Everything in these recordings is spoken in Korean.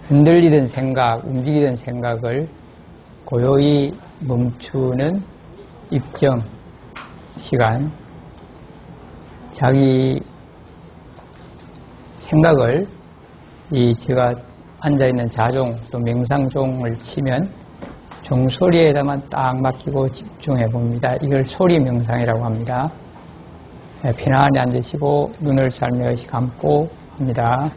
흔들리던 생각, 움직이던 생각을 고요히 멈추는 입정 시간, 자기 생각을 제가 앉아있는 자종 또 명상종을 치면 종소리에다만 딱 맡기고 집중해 봅니다. 이걸 소리 명상이라고 합니다. 편안히 앉으시고 눈을 살며시 감고 합니다.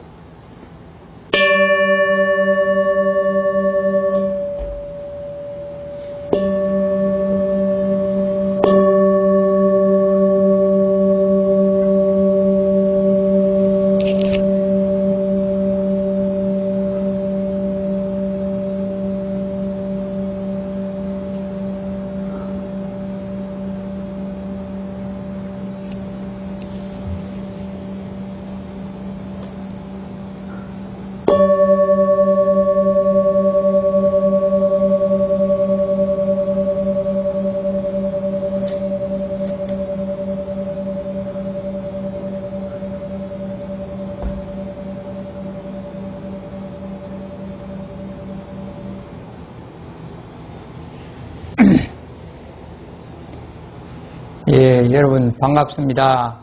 예, 여러분 반갑습니다.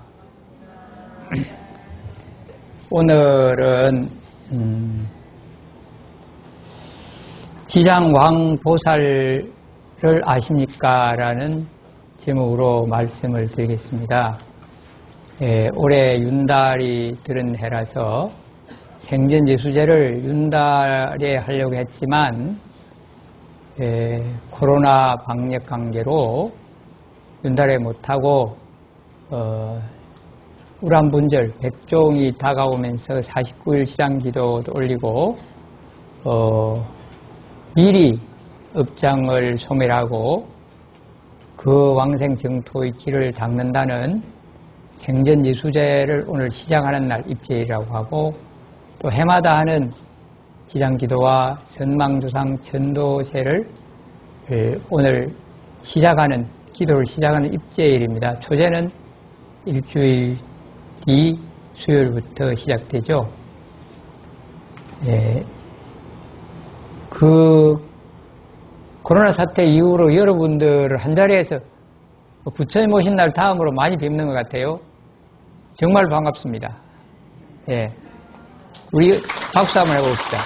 오늘은 지장왕보살을 아십니까? 라는 제목으로 말씀을 드리겠습니다. 예, 올해 윤달이 들은 해라서 생전지수제를 윤달에 하려고 했지만 코로나 방역 관계로 윤달에 못하고 우람분절 백종이 다가오면서 49일 시장기도도 올리고 미리 업장을 소멸하고 그 왕생정토의 길을 닦는다는 생전지수제를 오늘 시작하는 날 입제일이라고 하고 또 해마다 하는 지장기도와 선망조상 천도제를 오늘 기도를 시작하는 입제일입니다. 초제는 일주일 뒤 수요일부터 시작되죠. 그 코로나 사태 이후로 여러분들 한자리에서 부처님 오신 날 다음으로 많이 뵙는 것 같아요. 정말 반갑습니다. 예, 우리 박수 한번 해봅시다.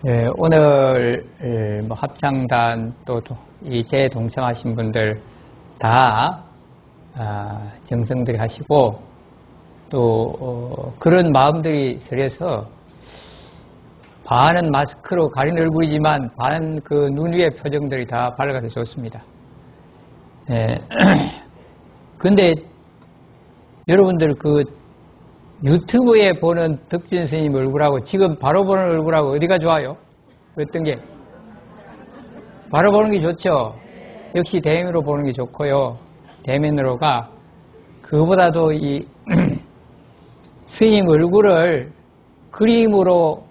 예, 오늘 합창단 또 제 동참하신 분들 다 정성들이 하시고 또 그런 마음들이 서려서 반은 마스크로 가린 얼굴이지만 반은 그 눈 위의 표정들이 다 밝아서 좋습니다. 근데 여러분들 그 유튜브에 보는 덕진 스님 얼굴하고 지금 바로 보는 얼굴하고 어디가 좋아요? 어떤 게? 바로 보는 게 좋죠? 역시 대면으로 보는 게 좋고요. 대면으로가 그거보다도 이 스님 얼굴을 그림으로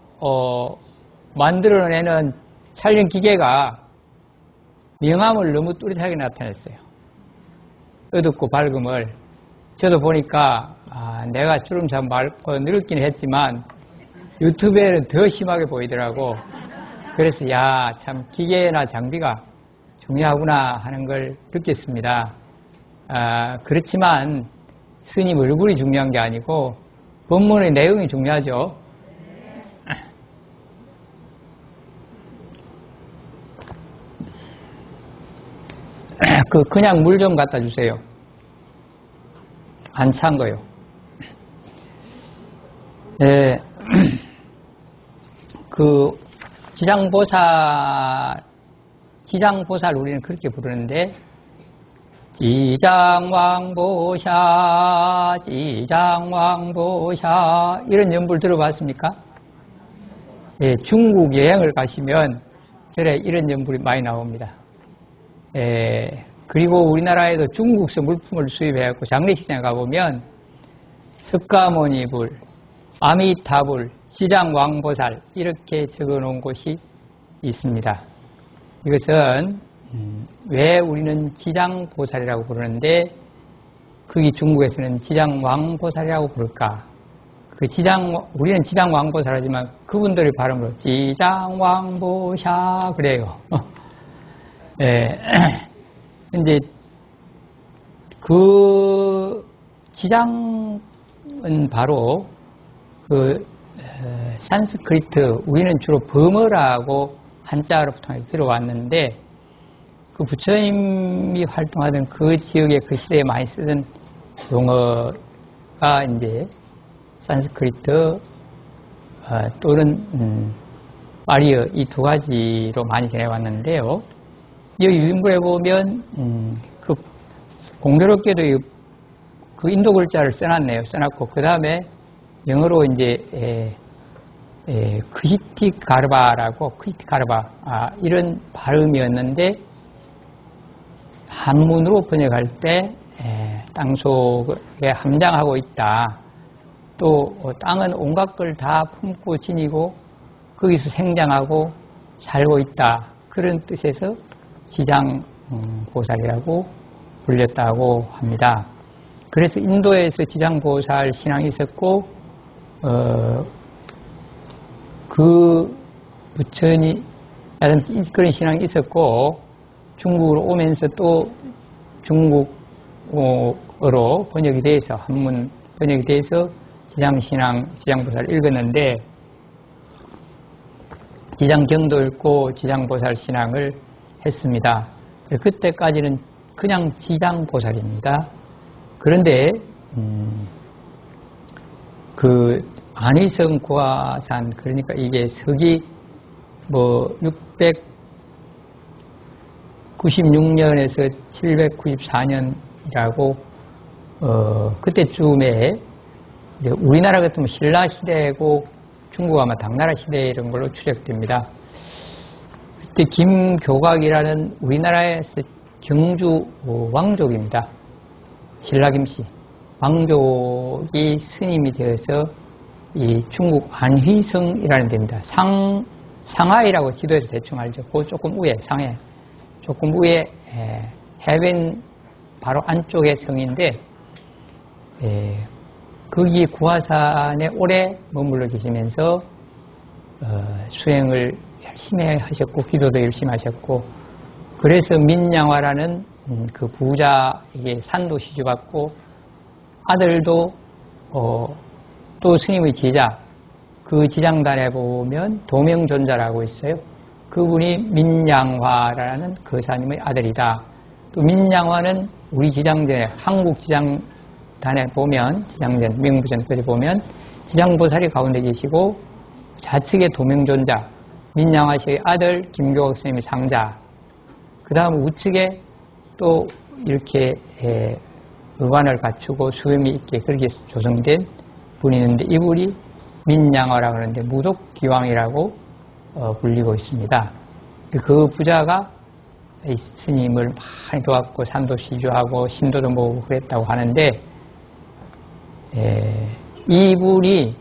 만들어내는 촬영 기계가 명암을 너무 뚜렷하게 나타냈어요. 어둡고 밝음을. 저도 보니까 내가 주름 참 맑고 늙긴 했지만 유튜브에는 더 심하게 보이더라고. 그래서 참 기계나 장비가 중요하구나 하는 걸 느꼈습니다. 그렇지만 스님 얼굴이 중요한 게 아니고 법문의 내용이 중요하죠. 그냥 물 좀 갖다 주세요. 안 찬 거요. 그 지장보살 우리는 그렇게 부르는데 지장왕보샤 이런 연불 들어봤습니까? 예, 중국 여행을 가시면 절에 이런 연불이 많이 나옵니다. 그리고 우리나라에도 중국서 물품을 수입해갖고 장례식장에 가보면 석가모니불, 아미타불, 지장왕보살 이렇게 적어놓은 곳이 있습니다. 이것은 왜 우리는 지장보살이라고 부르는데 그게 중국에서는 지장왕보살이라고 부를까? 우리는 지장왕보살하지만 그분들의 발음으로 지장왕보샤 그래요. 예, 이제 그 지장은 바로 산스크리트, 우리는 주로 버머라고 한자로 통해 들어왔는데, 그 부처님이 활동하던 그 지역에 그 시대에 많이 쓰던 용어가 이제 산스크리트 또는 파리어, 이 두 가지로 많이 전해왔는데요. 이 유인물에 보면 그 공교롭게도 그 인도 글자를 써놨네요. 써놨고 그 다음에 영어로 이제 크시티카르바라고 이런 발음이었는데, 한문으로 번역할 때 땅속에 함장하고 있다. 또 땅은 온갖 걸 다 품고 지니고 거기서 생장하고 살고 있다. 그런 뜻에서 지장보살이라고 불렸다고 합니다. 그래서 인도에서 지장보살 신앙이 있었고, 그 부처님 그런 신앙이 있었고, 중국으로 오면서 또 중국어로 번역이 돼서 한문 번역이 돼서 지장신앙, 지장보살 읽었는데, 지장경도 읽고 지장보살 신앙을 했습니다. 그때까지는 그냥 지장보살입니다. 그런데 그 안의성 구화산, 그러니까 이게 서기 696년에서 794년이라고 그때쯤에 이제 우리나라 같으면 신라 시대고 중국 아마 당나라 시대 이런 걸로 추적됩니다. 그때 김교각이라는 우리나라에서 경주 왕족입니다. 신라 김씨 왕족이 스님이 되어서 이 중국 안휘성이라는 데입니다. 상하이라고 지도에서 대충 알죠. 그 조금 위에, 상해 조금 위에 해변 바로 안쪽의 성인데, 거기 구화산에 오래 머물러 계시면서 수행을 열심히 하셨고 기도도 열심히 하셨고, 그래서 민양화라는 그 부자에게 산도 시주받고, 아들도 또 스님의 제자, 그 지장단에 보면 도명존자라고 있어요. 그분이 민양화라는 거사님의 아들이다. 또 민양화는 우리 지장전에, 한국 지장단에 보면, 지장전, 명부전 거기 보면 지장보살이 가운데 계시고, 좌측에 도명존자, 민양화 씨의 아들 김교각 스님이 상자, 그 다음 우측에 또 이렇게 의관을 갖추고 수염이 있게 그렇게 조성된 분이 있는데, 이분이 민양화라고 하는데 무독기왕이라고 불리고 있습니다. 그 부자가 이 스님을 많이 도왔고 산도 시주하고 신도도 모으고 그랬다고 하는데, 이분이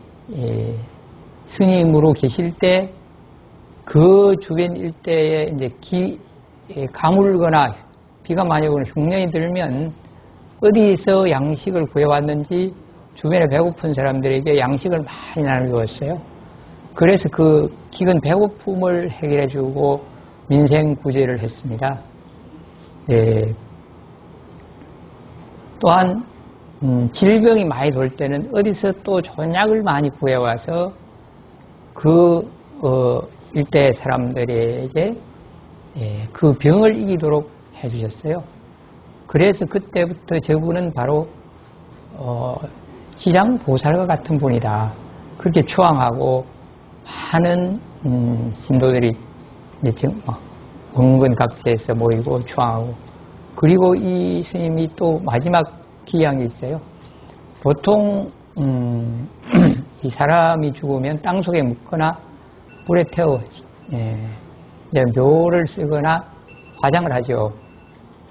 스님으로 계실 때 그 주변 일대에 이제 가물거나 비가 많이 오거나 흉년이 들면 어디서 양식을 구해왔는지 주변에 배고픈 사람들에게 양식을 많이 나누었어요. 그래서 그 기근 배고픔을 해결해주고 민생 구제를 했습니다. 또한 질병이 많이 돌 때는 어디서 또 좋은 약을 많이 구해와서 그 일대 사람들에게 그 병을 이기도록 해주셨어요. 그래서 그때부터 저분은 바로 지장보살과 같은 분이다. 그렇게 추앙하고 많은 신도들이 원근 각지에서 모이고 추앙하고, 그리고 이 스님이 또 마지막 기양이 있어요. 보통 이 사람이 죽으면 땅속에 묻거나 불에 태워 묘를 쓰거나 화장을 하죠.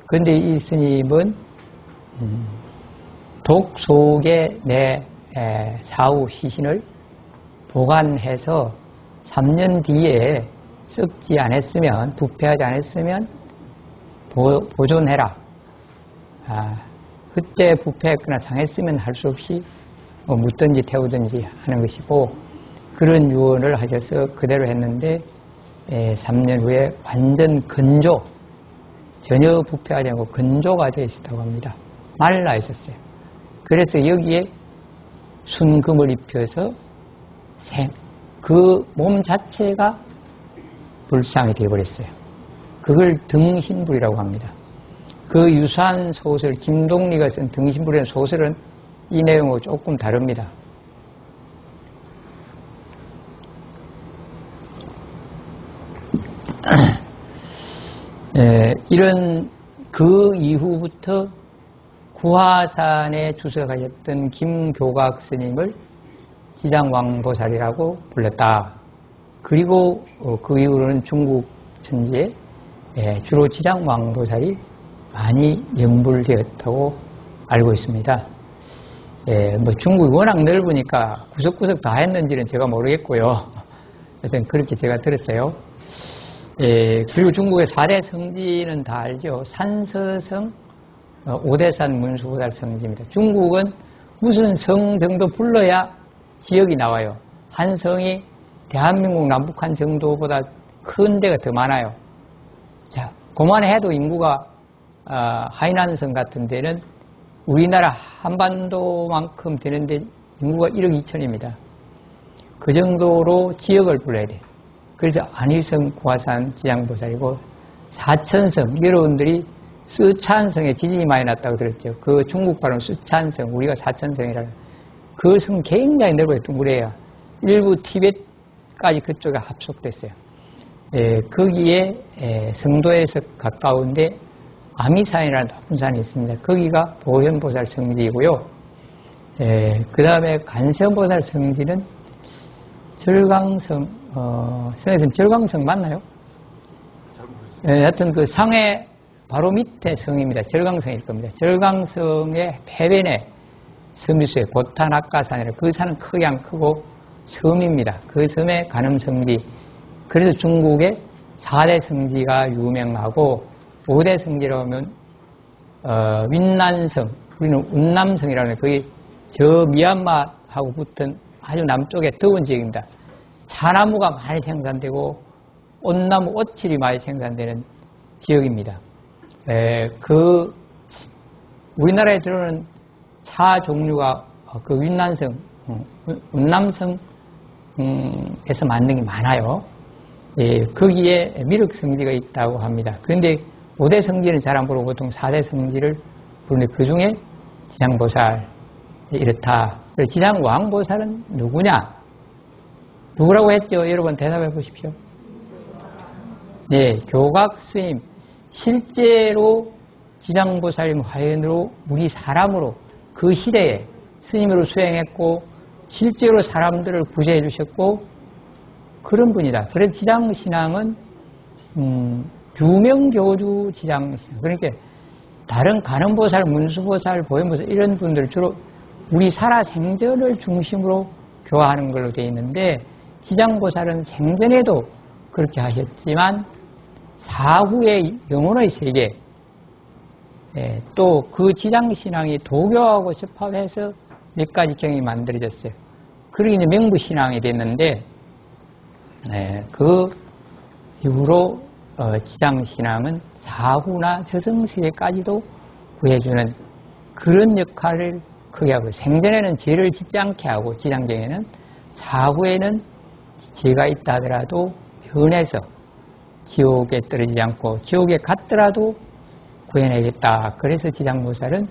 그런데 이 스님은 독 속에 내 사후 시신을 보관해서 3년 뒤에 썩지 않았으면, 부패하지 않았으면 보존해라. 그때 부패했거나 상했으면 할 수 없이 묻든지 태우든지 하는 것이고 그런 유언을 하셔서 그대로 했는데 3년 후에 완전 건조, 전혀 부패하지 않고 건조가 되어 있었다고 합니다. 말라 있었어요. 그래서 여기에 순금을 입혀서 그 몸 자체가 불상이 되어버렸어요. 그걸 등신불이라고 합니다. 그 유사한 소설, 김동리가 쓴 등신불이라는 소설은 이 내용하고 조금 다릅니다. 이런 그 이후부터 구화산에 주석하셨던 김교각 스님을 지장왕보살이라고 불렀다. 그리고 그 이후로는 중국 천지에 주로 지장왕보살이 많이 연불되었다고 알고 있습니다. 뭐 중국이 워낙 넓으니까 구석구석 다 했는지는 제가 모르겠고요. 하여튼 그렇게 제가 들었어요. 그리고 중국의 4대 성지는 다 알죠. 산서성, 오대산 문수보살 성지입니다. 중국은 무슨 성 정도 불러야 지역이 나와요. 한 성이 대한민국 남북한 정도보다 큰 데가 더 많아요. 자, 그만해도 인구가 하이난성 같은 데는 우리나라 한반도만큼 되는데 인구가 1억 2천입니다. 그 정도로 지역을 불러야 돼. 그래서 안일성, 구화산, 지장보살이고 사천성, 여러분들이 쓰촨성에 지진이 많이 났다고 들었죠. 그 중국 발음 쓰촨성, 우리가 사천성이라고. 그 성 굉장히 넓어요. 둥그레요. 일부 티벳까지 그쪽에 합속됐어요. 거기에 성도에서 가까운데 아미산이라는 높은 산이 있습니다. 거기가 보현보살 성지이고요. 그 다음에 간세음보살 성지는 절강성, 선생님 절강성 맞나요? 하여튼 그 상해 바로 밑에 성입니다. 절강성일 겁니다. 절강성의 해변에 섬이 있어요. 보타낙가산이라. 그 산은 크게 안 크고 섬입니다. 그 섬에 간음성지. 그래서 중국의 4대 성지가 유명하고 5대 성지라고 하면 윈난성, 우리는 운남성이라는 거기 저 미얀마하고 붙은 아주 남쪽의 더운 지역입니다. 차나무가 많이 생산되고 온나무, 오칠이 많이 생산되는 지역입니다. 우리나라에 들어오는 차 종류가 그 윈난성, 운남성에서 만든 게 많아요. 거기에 미륵성지가 있다고 합니다. 그런데 5대 성지는 잘 안 부르고 보통 4대 성지를 부르는데 그 중에 지장보살 이렇다. 지장왕보살은 누구냐? 누구라고 했죠? 여러분 대답해 보십시오. 네, 교각스님. 실제로 지장보살님 화연으로 우리 사람으로 그 시대에 스님으로 수행했고 실제로 사람들을 구제해 주셨고 그런 분이다. 그래서 지장신앙은 유명교주 지장신앙. 그러니까 다른 간음보살, 문수보살, 보현보살 이런 분들 주로 우리 살아 생전을 중심으로 교화하는 걸로 되어 있는데 지장보살은 생전에도 그렇게 하셨지만 사후의 영혼의 세계 또 그 지장신앙이 도교하고 접합해서 몇 가지 경이 만들어졌어요. 그러기 이제 명부신앙이 됐는데 그 이후로 지장신앙은 사후나 저승세계까지도 구해주는 그런 역할을 크게 하고 생전에는 죄를 짓지 않게 하고 지장경에는 사후에는 죄가 있다 하더라도 변해서 지옥에 떨어지지 않고 지옥에 갔더라도 구해내겠다. 그래서 지장보살은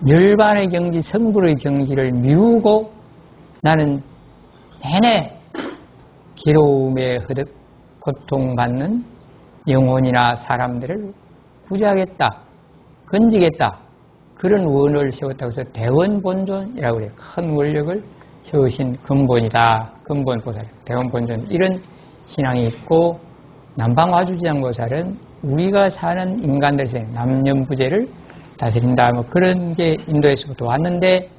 멸반의 경지, 성불의 경지를 미루고 나는 내내 괴로움에 허득 고통받는 영혼이나 사람들을 구제하겠다, 건지겠다. 그런 원을 세웠다고 해서 대원본존이라고 그래요. 큰 원력을 세우신 근본이다. 근본보살, 대원본존 이런 신앙이 있고 남방화주지장보살은 우리가 사는 인간들의 남념부재를 다스린다. 뭐 그런 게 인도에서부터 왔는데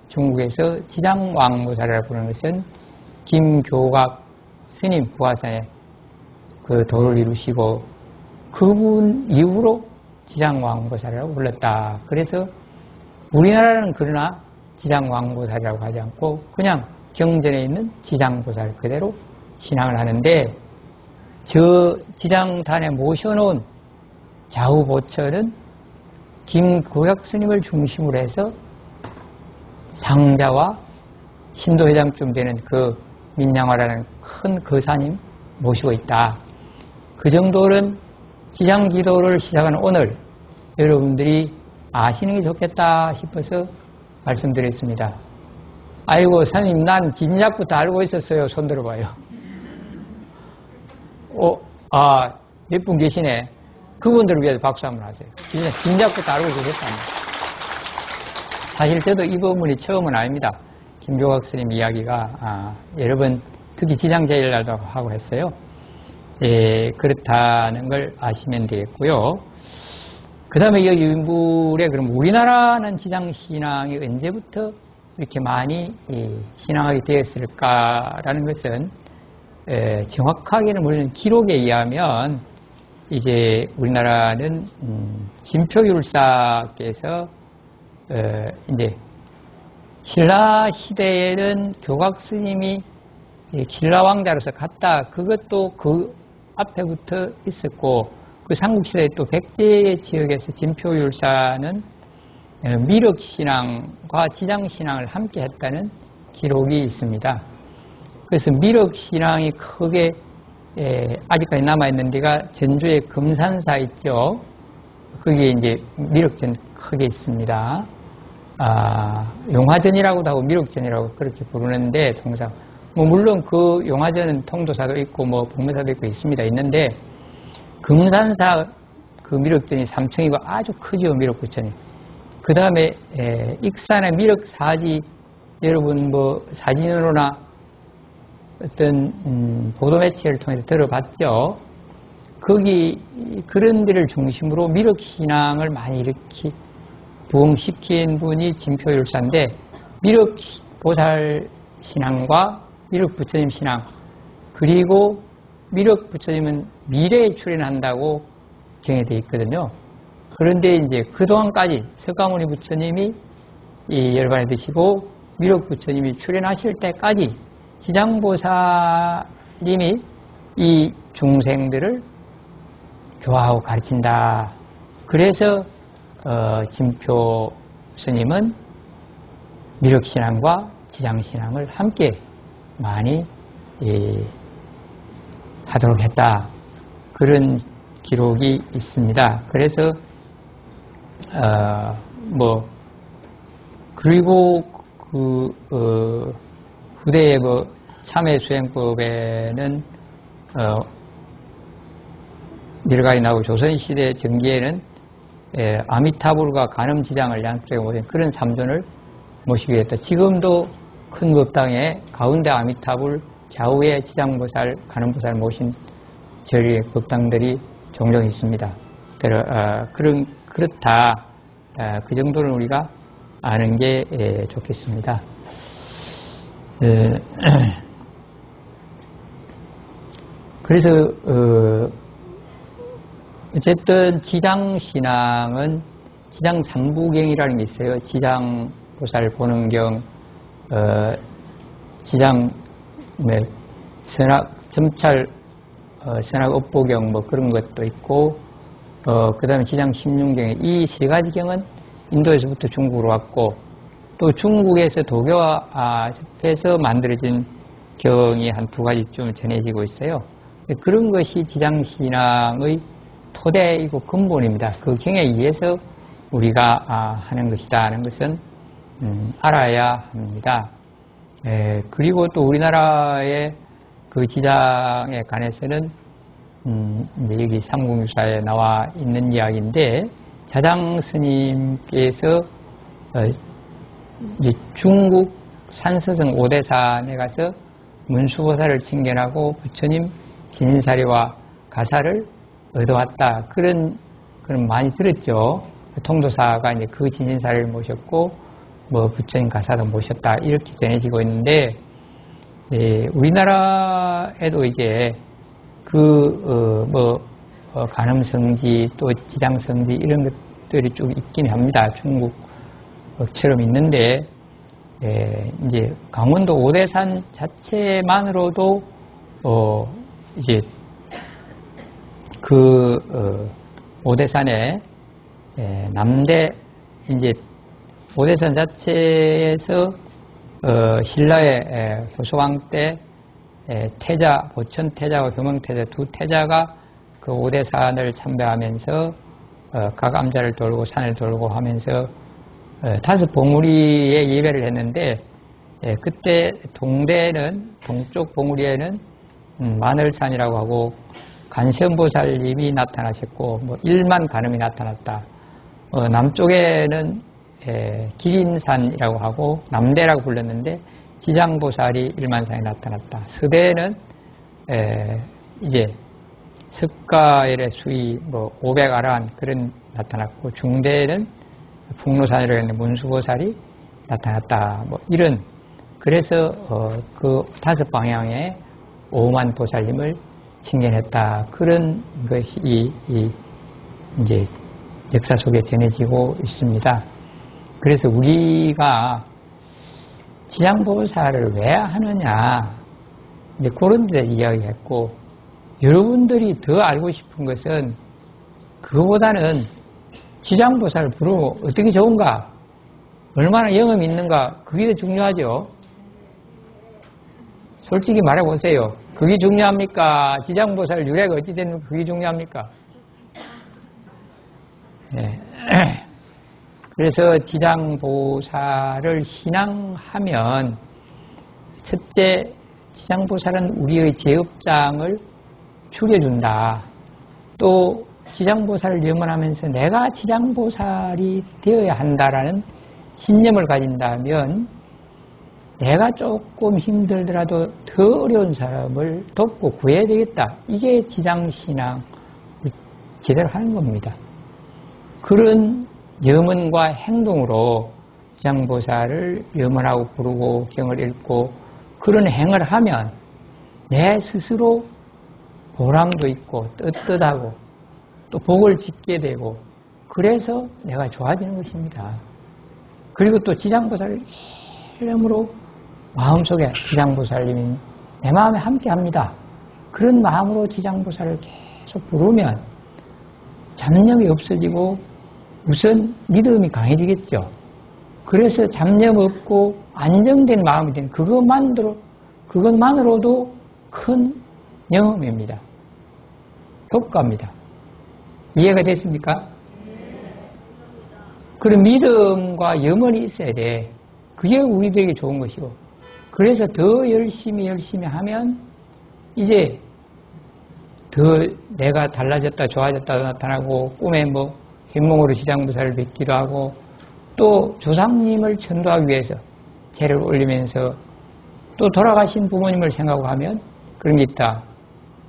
중국에서 지장왕보살이라고 부르는 것은 김교각 스님 구화산에 그 도를 이루시고 그분 이후로 지장왕보살이라고 불렀다. 그래서 우리나라는 그러나 지장왕보살이라고 하지 않고 그냥 경전에 있는 지장보살 그대로 신앙을 하는데 저 지장단에 모셔놓은 좌우보철은 김구약 스님을 중심으로 해서 상자와 신도회장쯤 되는 그 민양화라는 큰 거사님 모시고 있다. 그 정도는 지장기도를 시작하는 오늘 여러분들이 아시는 게 좋겠다 싶어서 말씀드렸습니다. 아이고 선생님 난 진작부터 알고 있었어요. 손 들어봐요. 몇 분 계시네. 그분들을 위해서 박수 한번 하세요. 진작부터 알고 계셨답니다. 사실 저도 이 부분이 처음은 아닙니다. 김교각 스님 이야기가 여러 번 특히 지장제일날도 하고 했어요. 예, 그렇다는 걸 아시면 되겠고요. 그 다음에 이 인물에 그럼 우리나라는 지장신앙이 언제부터 이렇게 많이 신앙하게 되었을까라는 것은 정확하게는 물론 기록에 의하면 이제 우리나라는 진표율사께서 이제 신라 시대에는 교각 스님이 신라 왕자로서 갔다 그것도 그 앞에부터 있었고 그 삼국시대 또 백제 지역에서 진표율사는 미륵신앙과 지장신앙을 함께 했다는 기록이 있습니다. 그래서 미륵신앙이 크게 아직까지 남아있는 데가 전주의 금산사 있죠. 거기에 이제 미륵전 크게 있습니다. 용화전이라고도 하고 미륵전이라고 그렇게 부르는데 통상 물론 그 용화전은 통도사도 있고 복무사도 있고 있는데 금산사 그 미륵전이 3층이고 아주 크죠. 미륵부천이. 그 다음에 익산의 미륵사지 여러분 사진으로나 어떤 보도매체를 통해서 들어봤죠. 거기 그런 데를 중심으로 미륵신앙을 많이 이렇게 부흥시킨 분이 진표율사인데 미륵보살 신앙과 미륵부처님 신앙 그리고 미륵부처님은 미래에 출현한다고 경에되어 있거든요. 그런데 이제 그동안까지 석가모니 부처님이 이 열반에 드시고 미륵부처님이 출현하실 때까지 지장보살님이 이 중생들을 교화하고 가르친다. 그래서 진표 스님은 미륵신앙과 지장신앙을 함께 많이 하도록 했다. 그런 기록이 있습니다. 그래서 그리고 후대의 참회수행법에는 여러가지 나오고 조선시대 전기에는 아미타불과 간음지장을 양쪽에 모신 그런 삼존을 모시게 했다. 지금도 큰 법당에 가운데 아미타불 좌우에 지장보살, 간음보살 모신 절의 법당들이 종종 있습니다. 그렇다. 그 정도는 우리가 아는 게 좋겠습니다. 그래서 어쨌든 지장신앙은 지장삼부경이라는 게 있어요. 지장보살 보는 경, 지장 점찰 선악업보경 그런 것도 있고 그 다음에 지장 십륜경 이 세 가지 경은 인도에서부터 중국으로 왔고 또 중국에서 도교와 접해서 만들어진 경이 한 두 가지쯤 전해지고 있어요. 그런 것이 지장신앙의 토대이고 근본입니다. 그 경에 의해서 우리가 하는 것이다 하는 것은 알아야 합니다. 그리고 또 우리나라의 그 지장에 관해서는 이제 여기 삼국유사에 나와 있는 이야기인데 자장 스님께서 이제 중국 산서성 오대산에 가서 문수보살을 칭견하고 부처님 진인사리와 가사를 얻어왔다. 그런 많이 들었죠. 통도사가 이제 그 진인사리를 모셨고 부처님 가사도 모셨다. 이렇게 전해지고 있는데 우리나라에도 이제 간음성지 또 지장성지 이런 것들이 쭉 있긴 합니다. 중국처럼 있는데 이제 강원도 오대산 자체만으로도 이제 오대산에 남대 이제 오대산 자체에서 신라의 효소왕 때 태자, 보천 태자와 효명 태자 두 태자가 그 오대산을 참배하면서 각 암자를 돌고 산을 돌고 하면서 5 봉우리에 예배를 했는데 그때 동쪽 봉우리에는 마늘산이라고 하고 간세음보살님이 나타나셨고 1만 간음이 나타났다. 남쪽에는 기린산이라고 하고 남대라고 불렀는데 지장보살이 1만산이 나타났다. 서대에는 이제 석가엘의 수위 500아라한 그런 나타났고 중대에는 북로산이라고 했는데 문수보살이 나타났다. 이런 그래서 그 5방향에 5만 보살님을 칭견했다. 그런 것이 이제 역사 속에 전해지고 있습니다. 그래서 우리가 지장보살을 왜 하느냐 이제 그런 데 이야기했고 여러분들이 더 알고 싶은 것은 그거보다는 지장보살을 부르면 어떻게 좋은가 얼마나 영험이 있는가 그게 더 중요하죠. 솔직히 말해보세요. 그게 중요합니까? 지장보살 유래가 어찌 됐는가 그게 중요합니까? 네. 그래서 지장보살을 신앙하면 첫째 지장보살은 우리의 죄업장을 줄여준다. 또 지장보살을 염원하면서 내가 지장보살이 되어야 한다라는 신념을 가진다면 내가 조금 힘들더라도 더 어려운 사람을 돕고 구해야 되겠다. 이게 지장신앙 제대로 하는 겁니다. 그런 염원과 행동으로 지장보살을 염원하고 부르고 경을 읽고 그런 행을 하면 내 스스로 보람도 있고 떳떳하고 또 복을 짓게 되고 그래서 내가 좋아지는 것입니다. 그리고 또 지장보살을 이름으로 마음속에 지장보살님이 내 마음에 함께합니다. 그런 마음으로 지장보살을 계속 부르면 잡념이 없어지고 우선 믿음이 강해지겠죠. 그래서 잡념 없고 안정된 마음이 되는 그것만으로도 큰 영험입니다. 효과입니다. 이해가 됐습니까? 그런 믿음과 염원이 있어야 돼. 그게 우리들에게 좋은 것이고 그래서 더 열심히 하면 이제 더 내가 달라졌다 좋아졌다 나타나고 꿈에 흰몽으로 지장보살을 뵙기도 하고 또 조상님을 천도하기 위해서 제를 올리면서 또 돌아가신 부모님을 생각하면 그런 게 있다.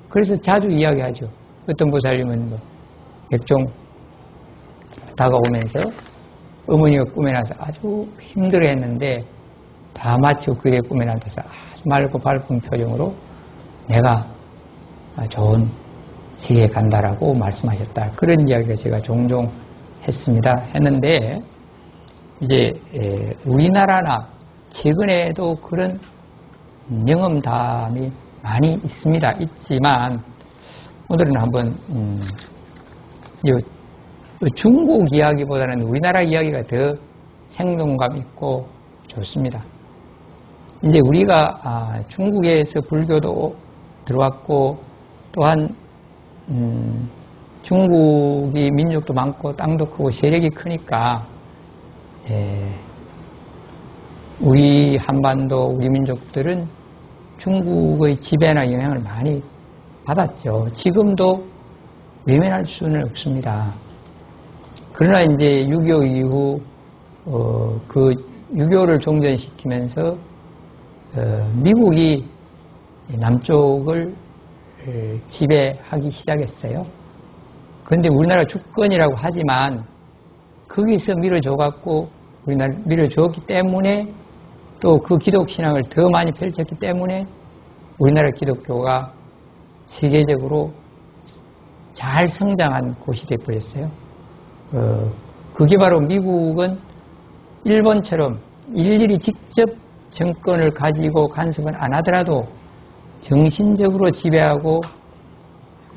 그래서 자주 이야기하죠. 어떤 보살님은 백종 다가오면서 어머니가 꿈에 나서 아주 힘들어했는데 다 마치고 그의 꿈에 나타나서 아주 맑고 밝은 표정으로 내가 좋은 세계에 간다라고 말씀하셨다. 그런 이야기를 제가 종종 했는데 이제 우리나라나 최근에도 그런 영험담이 많이 있지만 오늘은 한번 중국 이야기보다는 우리나라 이야기가 더 생동감 있고 좋습니다. 이제 우리가 중국에서 불교도 들어왔고 또한 중국이 민족도 많고 땅도 크고 세력이 크니까 우리 한반도 우리 민족들은 중국의 지배나 영향을 많이 받았죠. 지금도 외면할 수는 없습니다. 그러나 이제 6.25 이후 그 6.25를 종전시키면서 미국이 남쪽을 지배하기 시작했어요. 그런데 우리나라 주권이라고 하지만 거기서 밀어줘갖고 우리나라 밀어줬기 때문에 또 그 기독신앙을 더 많이 펼쳤기 때문에 우리나라 기독교가 세계적으로 잘 성장한 곳이 되어버렸어요. 그게 바로 미국은 일본처럼 일일이 직접 정권을 가지고 간섭은 안 하더라도 정신적으로 지배하고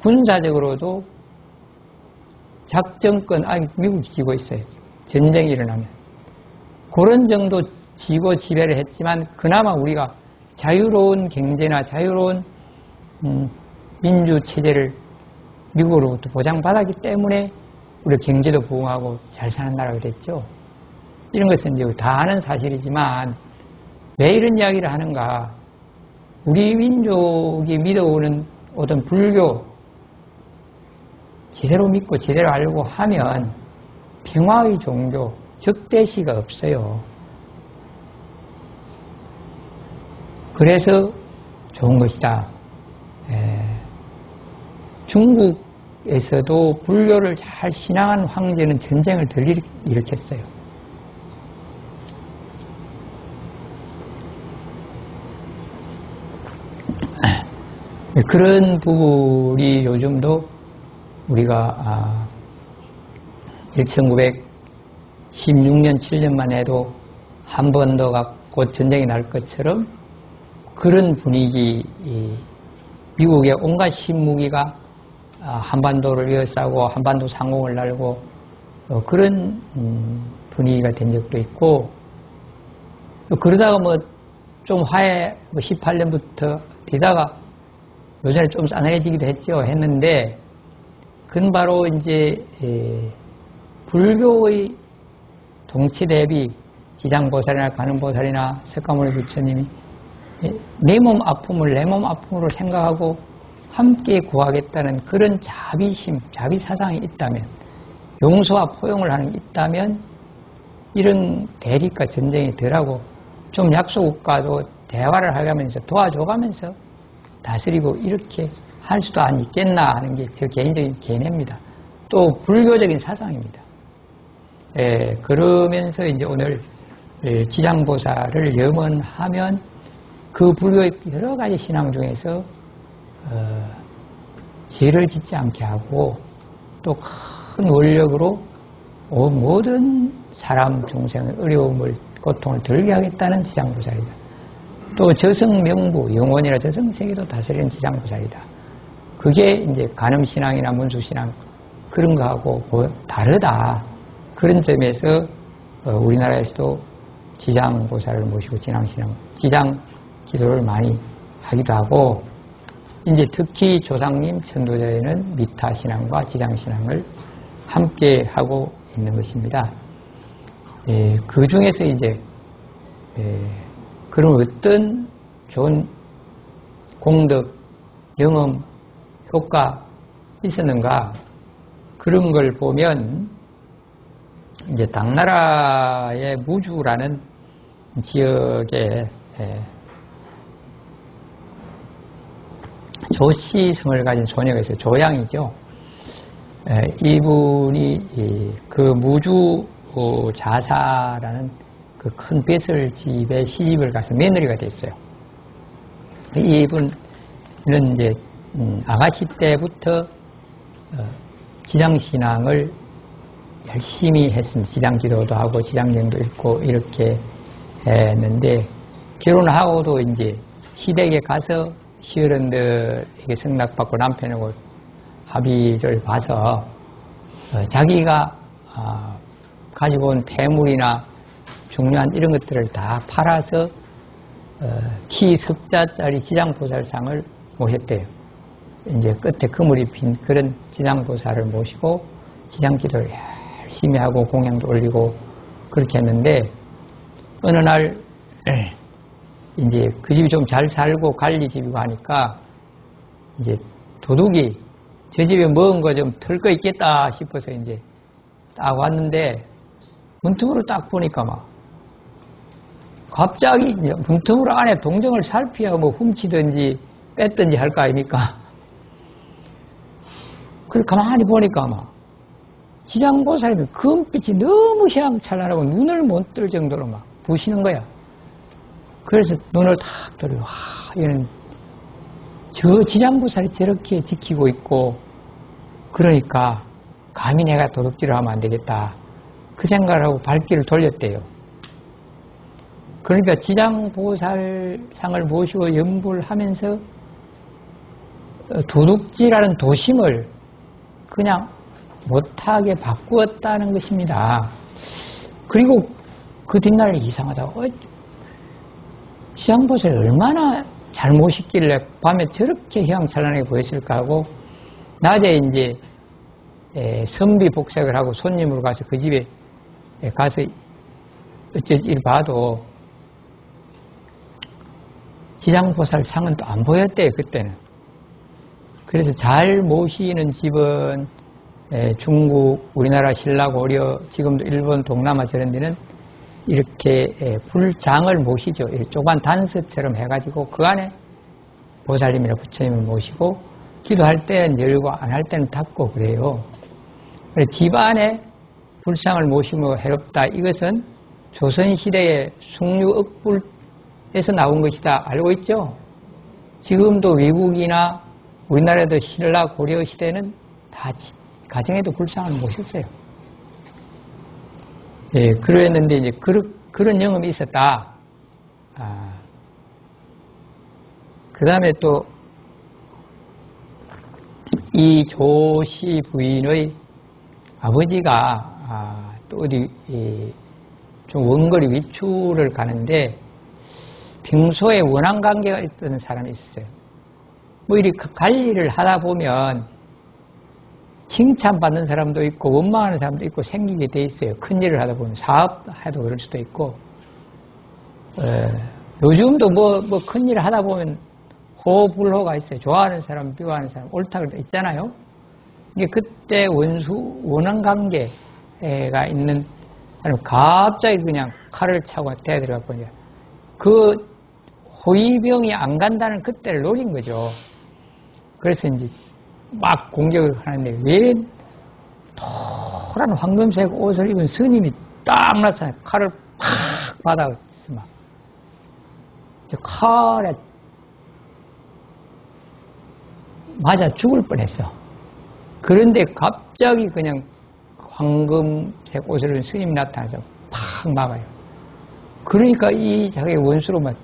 군사적으로도 작전권, 미국이 지고 있어요. 전쟁이 일어나면. 그런 정도 지고 지배를 했지만 그나마 우리가 자유로운 경제나 자유로운 민주체제를 미국으로부터 보장받았기 때문에 우리 경제도 부흥하고 잘 사는 나라가 됐죠. 이런 것은 이제 다 아는 사실이지만 왜 이런 이야기를 하는가? 우리 민족이 믿어오는 어떤 불교 제대로 믿고 제대로 알고 하면 평화의 종교, 적대시가 없어요. 그래서 좋은 것이다. 중국에서도 불교를 잘 신앙한 황제는 전쟁을 덜 일으켰어요. 그런 부분이 요즘도 우리가 1916년, 7년만 해도 한반도가 곧 전쟁이 날 것처럼 그런 분위기, 미국의 온갖 신무기가 한반도를 에워싸고 한반도 상공을 날고 그런 분위기가 된 적도 있고, 그러다가 좀 화해 18년부터 되다가 요전에 좀 싸늘해지기도 했는데 그건 바로 이제 불교의 동치 대비 지장보살이나 관음보살이나 석가모니 부처님이 내 몸 아픔을 내 몸 아픔으로 생각하고 함께 구하겠다는 그런 자비심, 자비사상이 있다면, 용서와 포용을 하는 게 있다면 이런 대립과 전쟁이 덜하고 좀 약소국가도 대화를 하면서 도와줘가면서 다스리고 이렇게 할 수도 안 있겠나 하는 게 제 개인적인 견해입니다. 또 불교적인 사상입니다. 그러면서 이제 오늘 지장보살을 염원하면 그 불교의 여러 가지 신앙 중에서 죄를 짓지 않게 하고 또 큰 원력으로 모든 사람 중생의 어려움을 고통을 덜게 하겠다는 지장보살이다. 또 저성명부, 영원이나 저성세계도 다스리는 지장보살이다. 그게 이제 간음신앙이나 문수신앙 그런 거하고 다르다. 그런 점에서 우리나라에서도 지장보살을 모시고 지장 기도를 많이 하기도 하고, 이제 특히 조상님 천도제에는 미타신앙과 지장신앙을 함께 하고 있는 것입니다. 그 중에서 이제 그런 어떤 좋은 공덕, 경험, 효과 있었는가, 그런 걸 보면 이제 당나라의 무주라는 지역에 조씨성을 가진 소녀가 있어요. 조양이죠. 이분이 그 무주 자사라는 그 큰 뱃설집에 시집을 가서 며느리가 됐어요. 이분은 이제 아가씨 때부터 지장신앙을 열심히 했습니다. 지장기도도 하고 지장경도 읽고 이렇게 했는데, 결혼하고도 이제 시댁에 가서 시어른들에게 승낙받고 남편하고 합의를 봐서 자기가 가지고 온 폐물이나 중요한 이런 것들을 다 팔아서 키 석자짜리 지장보살상을 모셨대요. 이제 끝에 그물이 핀 그런 지장보살을 모시고 지장기도를 열심히 하고 공양도 올리고 그렇게 했는데, 어느 날 이제 그 집이 좀 잘 살고 관리 집이고 하니까 이제 도둑이 저 집에 먹은 거 좀 털 거 있겠다 싶어서 이제 딱 왔는데, 문틈으로 딱 보니까 막 갑자기 이제 문틈으로 안에 동정을 살피야 훔치든지 뺐든지 할 거 아닙니까? 그걸 가만히 보니까 막 지장보살이 금빛이 너무 휘황찬란하고 눈을 못 뜰 정도로 막 부시는 거야. 그래서 눈을 탁 돌리고, 얘는 저 지장보살이 저렇게 지키고 있고, 그러니까 감히 내가 도둑질을 하면 안 되겠다. 그 생각을 하고 발길을 돌렸대요. 그러니까 지장보살상을 모시고 연불 하면서 도둑질하는 도심을 그냥 못하게 바꾸었다는 것입니다. 그리고 그 뒷날 이상하다고 지장보살이 얼마나 잘 모셨길래 밤에 저렇게 휘황찬란하게 보였을까 하고 낮에 이제 선비 복색을 하고 손님으로 가서 그 집에 가서 어쩔 봐도 지장보살 상은 또 안 보였대요, 그때는. 그래서 잘 모시는 집은 중국, 우리나라 신라고려, 지금도 일본, 동남아 저런 데는 이렇게 불장을 모시죠. 조그만 단서처럼 해가지고 그 안에 보살님이나 부처님을 모시고 기도할 때는 열고 안 할 때는 닫고 그래요. 집 안에 불상을 모시며 해롭다. 이것은 조선시대의 숭유억불에서 나온 것이다. 알고 있죠? 지금도 외국이나 우리나라도 신라 고려 시대는 다 가정에도 불상을 모셨어요. 예, 그랬는데 이제 그런 경험이 있었다. 그 다음에 또 이 조씨 부인의 아버지가 또 어디 좀 원거리 위출을 가는데 평소에 원한 관계가 있던 사람이 있었어요. 뭐 이렇게 관리를 하다 보면 칭찬받는 사람도 있고 원망하는 사람도 있고 생기게 돼 있어요. 큰일을 하다 보면 사업해도 그럴 수도 있고 요즘도 뭐 큰일을 하다 보면 호불호가 있어요. 좋아하는 사람, 미워하는 사람, 옳다 그러다 있잖아요. 이게 그때 원한 관계가 있는 사람 갑자기 그냥 칼을 차고 대에 들어가 보니까 그 호위병이 안 간다는 그때를 노린 거죠. 그래서 이제 막 공격을 하는데 왜 노란 황금색 옷을 입은 스님이 딱 나서 칼을 팍 받아서 막 칼에 맞아 죽을 뻔했어. 그런데 갑자기 그냥 황금색 옷을 입은 스님이 나타나서 팍 막아요. 그러니까 이 자기 원수로만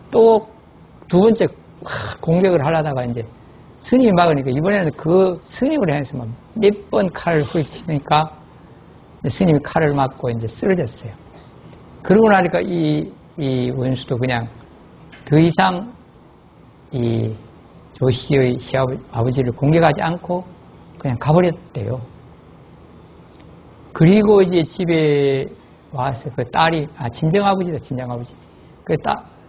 또 두 번째 공격을 하려다가 이제 스님이 막으니까 이번에는 그 스님을 향해서 몇 번 칼을 후리치니까 스님이 칼을 맞고 이제 쓰러졌어요. 그러고 나니까 이 원수도 그냥 더 이상 이 조씨의 시아버지를 공격하지 않고 그냥 가버렸대요. 그리고 이제 집에 와서 그 딸이, 친정아버지다, 친정아버지. 그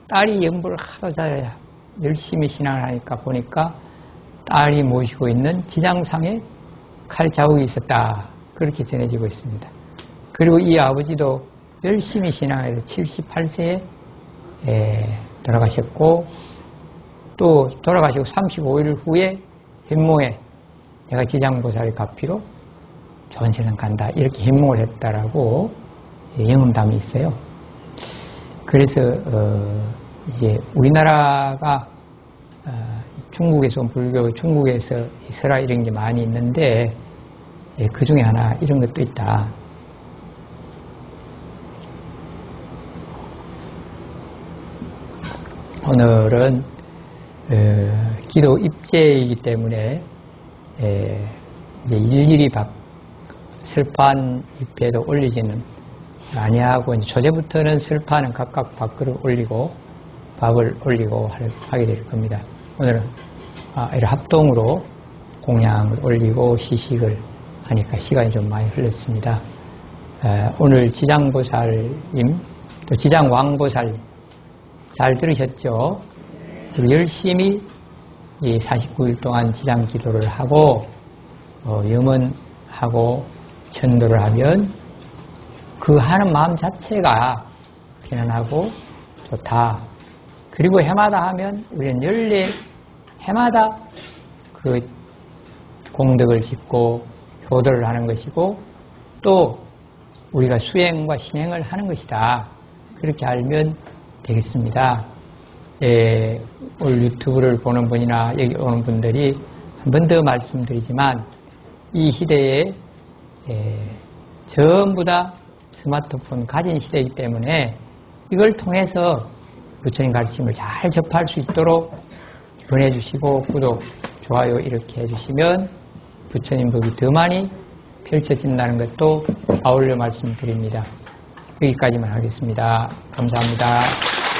딸이 연불을 하도 잘 열심히 신앙을 하니까 보니까 딸이 모시고 있는 지장상에 칼 자국이 있었다. 그렇게 전해지고 있습니다. 그리고 이 아버지도 열심히 신앙해서 78세에 돌아가셨고 또 돌아가시고 35일 후에 현몽에 내가 지장보살의 가피로 좋은 세상 간다. 이렇게 현몽을 했다라고 영음담이 있어요. 그래서 이제 우리나라가 중국에서 온 불교, 중국에서 설화 이런 게 많이 있는데 그 중에 하나 이런 것도 있다. 오늘은 기도 입제이기 때문에 이제 일일이 설판 입에도 올리지는 아니하고 이제 초제부터는 설판은 각각 밥그릇 올리고 밥을 올리고 하게 될 겁니다. 오늘은 이런 합동으로 공양을 올리고 시식을 하니까 시간이 좀 많이 흘렀습니다. 오늘 지장보살님 또 지장왕보살 잘 들으셨죠? 열심히 이 49일 동안 지장 기도를 하고 염원하고 천도를 하면 그 하는 마음 자체가 편안하고 좋다. 그리고 해마다 하면 우리는 해마다 그 공덕을 짓고 효도를 하는 것이고 또 우리가 수행과 신행을 하는 것이다. 그렇게 알면 되겠습니다. 오늘 유튜브를 보는 분이나 여기 오는 분들이 한 번 더 말씀드리지만 이 시대에 전부 다 스마트폰 가진 시대이기 때문에 이걸 통해서 부처님 가르침을 잘 접할 수 있도록 보내주시고 구독, 좋아요 이렇게 해주시면 부처님 법이 더 많이 펼쳐진다는 것도 아울러 말씀드립니다. 여기까지만 하겠습니다. 감사합니다.